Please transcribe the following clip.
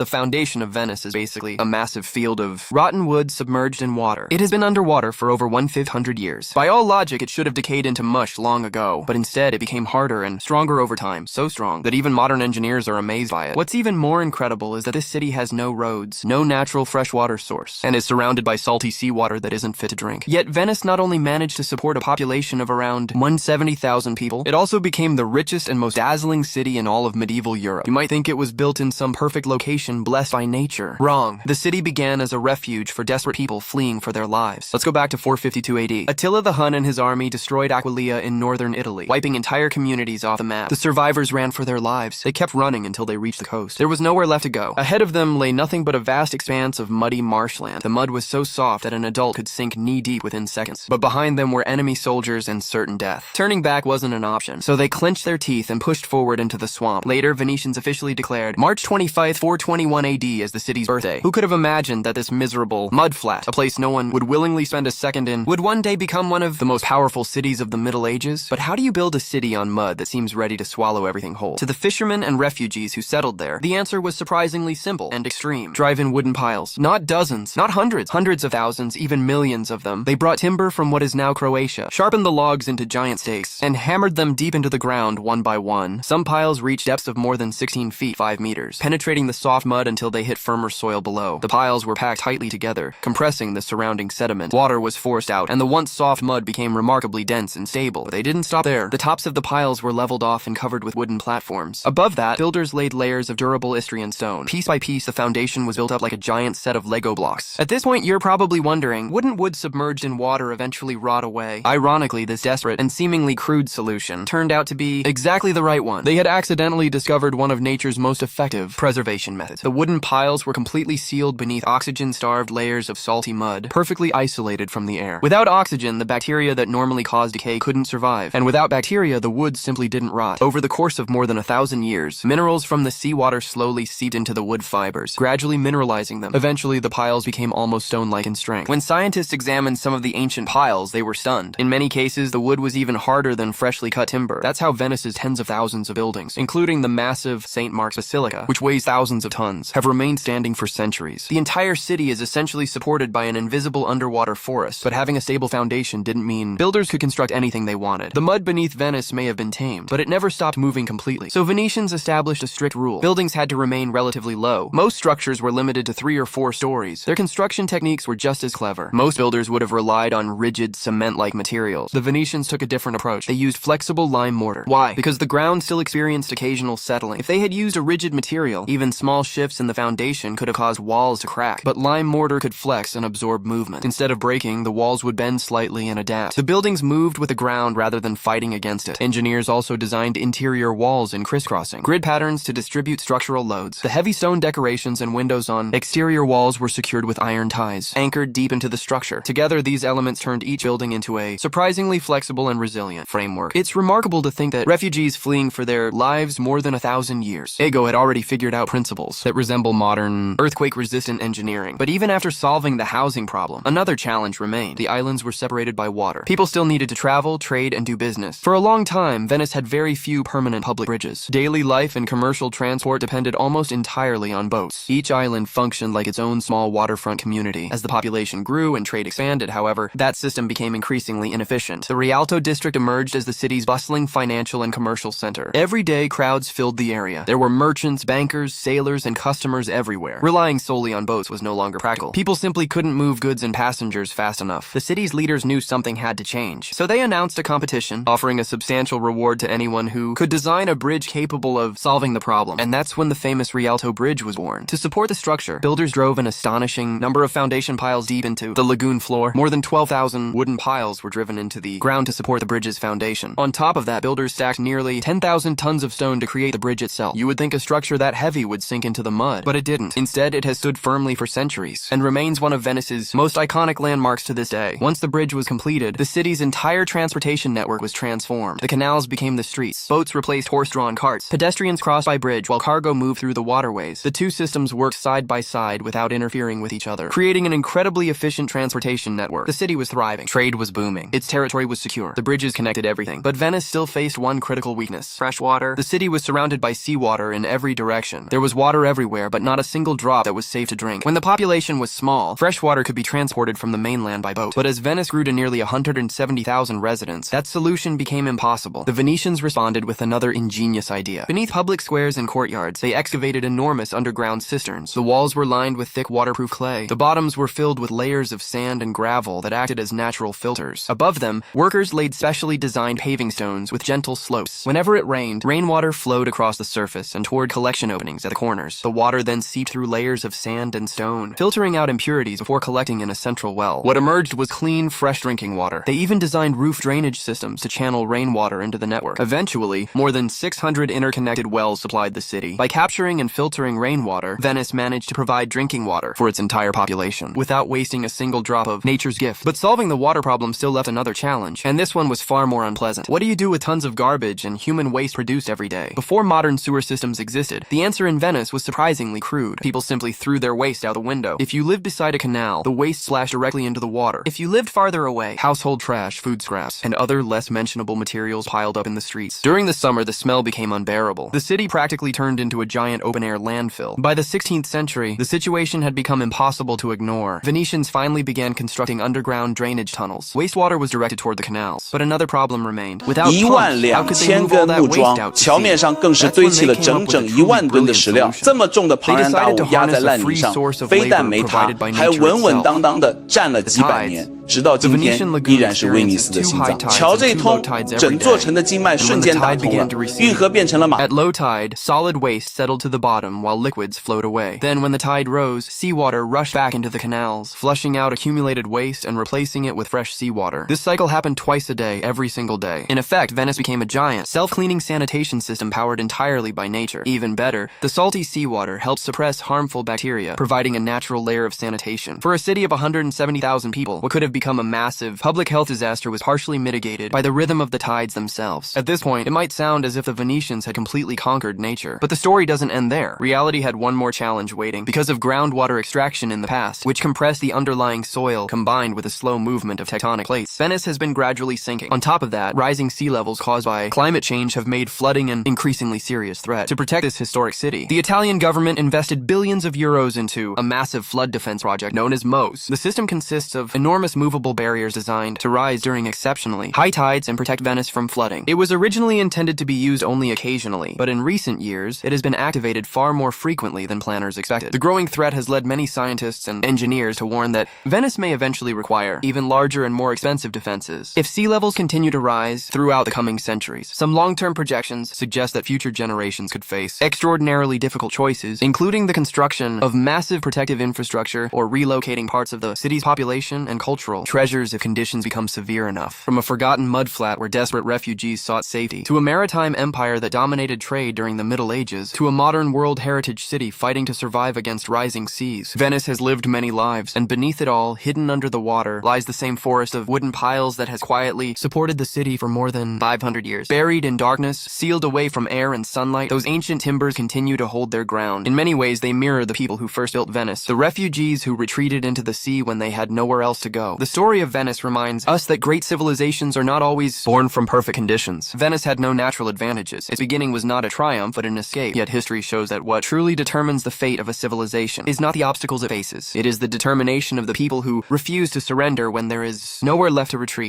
The foundation of Venice is basically a massive field of rotten wood submerged in water. It has been underwater for over 1,500 years. By all logic, it should have decayed into mush long ago, but instead it became harder and stronger over time, so strong that even modern engineers are amazed by it. What's even more incredible is that this city has no roads, no natural freshwater source, and is surrounded by salty seawater that isn't fit to drink. Yet Venice not only managed to support a population of around 170,000 people, it also became the richest and most dazzling city in all of medieval Europe. You might think it was built in some perfect location blessed by nature. Wrong. The city began as a refuge for desperate people fleeing for their lives. Let's go back to 452 AD. Attila the Hun and his army destroyed Aquileia in northern Italy, wiping entire communities off the map. The survivors ran for their lives. They kept running until they reached the coast. There was nowhere left to go. Ahead of them lay nothing but a vast expanse of muddy marshland. The mud was so soft that an adult could sink knee-deep within seconds. But behind them were enemy soldiers and certain death. Turning back wasn't an option, so they clenched their teeth and pushed forward into the swamp. Later, Venetians officially declared March 25th, 421 AD as the city's birthday. Who could have imagined that this miserable mudflat, a place no one would willingly spend a second in, would one day become one of the most powerful cities of the Middle Ages? But how do you build a city on mud that seems ready to swallow everything whole? To the fishermen and refugees who settled there, the answer was surprisingly simple and extreme. Drive in wooden piles. Not dozens, not hundreds, hundreds of thousands, even millions of them. They brought timber from what is now Croatia, sharpened the logs into giant stakes, and hammered them deep into the ground one by one. Some piles reached depths of more than 16 feet, 5 meters, penetrating the soft mud until they hit firmer soil below. The piles were packed tightly together, compressing the surrounding sediment. Water was forced out, and the once soft mud became remarkably dense and stable. But they didn't stop there. The tops of the piles were leveled off and covered with wooden platforms. Above that, builders laid layers of durable Istrian stone. Piece by piece, the foundation was built up like a giant set of Lego blocks. At this point, you're probably wondering, wouldn't wood submerged in water eventually rot away? Ironically, this desperate and seemingly crude solution turned out to be exactly the right one. They had accidentally discovered one of nature's most effective preservation methods. The wooden piles were completely sealed beneath oxygen-starved layers of salty mud, perfectly isolated from the air. Without oxygen, the bacteria that normally cause decay couldn't survive, and without bacteria, the wood simply didn't rot. Over the course of more than 1,000 years, minerals from the seawater slowly seeped into the wood fibers, gradually mineralizing them. Eventually, the piles became almost stone-like in strength. When scientists examined some of the ancient piles, they were stunned. In many cases, the wood was even harder than freshly cut timber. That's how Venice's tens of thousands of buildings, including the massive St. Mark's Basilica, which weighs thousands of tons, have remained standing for centuries. The entire city is essentially supported by an invisible underwater forest, but having a stable foundation didn't mean builders could construct anything they wanted. The mud beneath Venice may have been tamed, but it never stopped moving completely. So Venetians established a strict rule. Buildings had to remain relatively low. Most structures were limited to 3 or 4 stories. Their construction techniques were just as clever. Most builders would have relied on rigid, cement-like materials. The Venetians took a different approach. They used flexible lime mortar. Why? Because the ground still experienced occasional settling. If they had used a rigid material, even small shifts in the foundation could have caused walls to crack. But lime mortar could flex and absorb movement. Instead of breaking, the walls would bend slightly and adapt. The buildings moved with the ground rather than fighting against it. Engineers also designed interior walls in crisscrossing grid patterns to distribute structural loads. The heavy stone decorations and windows on exterior walls were secured with iron ties, anchored deep into the structure. Together, these elements turned each building into a surprisingly flexible and resilient framework. It's remarkable to think that refugees fleeing for their lives more than 1,000 years ago had already figured out principles that resemble modern earthquake-resistant engineering. But even after solving the housing problem, another challenge remained. The islands were separated by water. People still needed to travel, trade, and do business. For a long time, Venice had very few permanent public bridges. Daily life and commercial transport depended almost entirely on boats. Each island functioned like its own small waterfront community. As the population grew and trade expanded, however, that system became increasingly inefficient. The Rialto district emerged as the city's bustling financial and commercial center. Every day, crowds filled the area. There were merchants, bankers, sailors, and customers everywhere. Relying solely on boats was no longer practical. People simply couldn't move goods and passengers fast enough. The city's leaders knew something had to change, so they announced a competition, offering a substantial reward to anyone who could design a bridge capable of solving the problem. And that's when the famous Rialto Bridge was born. To support the structure, builders drove an astonishing number of foundation piles deep into the lagoon floor. More than 12,000 wooden piles were driven into the ground to support the bridge's foundation. On top of that, builders stacked nearly 10,000 tons of stone to create the bridge itself. You would think a structure that heavy would sink into the mud, but it didn't. Instead, it has stood firmly for centuries and remains one of Venice's most iconic landmarks to this day. Once the bridge was completed, the city's entire transportation network was transformed. The canals became the streets. Boats replaced horse-drawn carts. Pedestrians crossed by bridge while cargo moved through the waterways. The two systems worked side by side without interfering with each other, creating an incredibly efficient transportation network. The city was thriving. Trade was booming. Its territory was secure. The bridges connected everything. But Venice still faced one critical weakness: fresh water. The city was surrounded by seawater in every direction. There was water everywhere, but not a single drop that was safe to drink. When the population was small, fresh water could be transported from the mainland by boat. But as Venice grew to nearly 170,000 residents, that solution became impossible. The Venetians responded with another ingenious idea. Beneath public squares and courtyards, they excavated enormous underground cisterns. The walls were lined with thick waterproof clay. The bottoms were filled with layers of sand and gravel that acted as natural filters. Above them, workers laid specially designed paving stones with gentle slopes. Whenever it rained, rainwater flowed across the surface and toward collection openings at the corners. The water then seeped through layers of sand and stone, filtering out impurities before collecting in a central well. What emerged was clean, fresh drinking water. They even designed roof drainage systems to channel rainwater into the network. Eventually, more than 600 interconnected wells supplied the city. By capturing and filtering rainwater, Venice managed to provide drinking water for its entire population, without wasting a single drop of nature's gift. But solving the water problem still left another challenge, and this one was far more unpleasant. What do you do with tons of garbage and human waste produced every day? Before modern sewer systems existed, the answer in Venice was surprisingly crude. People simply threw their waste out the window. If you lived beside a canal, the waste splashed directly into the water. If you lived farther away, household trash, food scraps, and other less mentionable materials piled up in the streets. During the summer, the smell became unbearable. The city practically turned into a giant open-air landfill. By the 16th century, the situation had become impossible to ignore. Venetians finally began constructing underground drainage tunnels. Wastewater was directed toward the canals, but another problem remained. Without pumps, how could they move all that waste out to sea? 桥面上更是堆砌了整整1万吨的石料，这么重的庞然大物压在烂泥上，非但没塌，还稳稳当当的站了几百年。直到今天依然是威尼斯的心脏。桥这一通，整座城的经脉瞬间打通了，运河变成了马。At low tide, solid waste settled to the bottom while liquids flowed away. Then when the tide rose, seawater rushed back into the canals, flushing out accumulated waste and replacing it with fresh seawater. This cycle happened twice a day, every single day. In effect, Venice became a giant, self-cleaning sanitation system powered entirely by nature. Even better, the salty seawater helped suppress harmful bacteria, providing a natural layer of sanitation. For a city of 170,000 people, what could have become a massive public health disaster was partially mitigated by the rhythm of the tides themselves. At this point, it might sound as if the Venetians had completely conquered nature, but the story doesn't end there. Reality had one more challenge waiting. Because of groundwater extraction in the past, which compressed the underlying soil combined with a slow movement of tectonic plates, Venice has been gradually sinking. On top of that, rising sea levels caused by climate change have made flooding an increasingly serious threat. To protect this historic city, the Italian government invested billions of euros into a massive flood defense project known as MOSE. The system consists of enormous movable barriers designed to rise during exceptionally high tides and protect Venice from flooding. It was originally intended to be used only occasionally, but in recent years, it has been activated far more frequently than planners expected. The growing threat has led many scientists and engineers to warn that Venice may eventually require even larger and more expensive defenses if sea levels continue to rise throughout the coming centuries. Some long-term projections suggest that future generations could face extraordinarily difficult choices, including the construction of massive protective infrastructure or relocating parts of the city's population and cultural treasures if conditions become severe enough. From a forgotten mudflat where desperate refugees sought safety, to a maritime empire that dominated trade during the Middle Ages, to a modern World Heritage city fighting to survive against rising seas, Venice has lived many lives, and beneath it all, hidden under the water, lies the same forest of wooden piles that has quietly supported the city for more than 500 years. Buried in darkness, sealed away from air and sunlight, those ancient timbers continue to hold their ground. In many ways, they mirror the people who first built Venice, the refugees who retreated into the sea when they had nowhere else to go. The story of Venice reminds us that great civilizations are not always born from perfect conditions. Venice had no natural advantages. Its beginning was not a triumph, but an escape. Yet history shows that what truly determines the fate of a civilization is not the obstacles it faces. It is the determination of the people who refuse to surrender when there is nowhere left to retreat.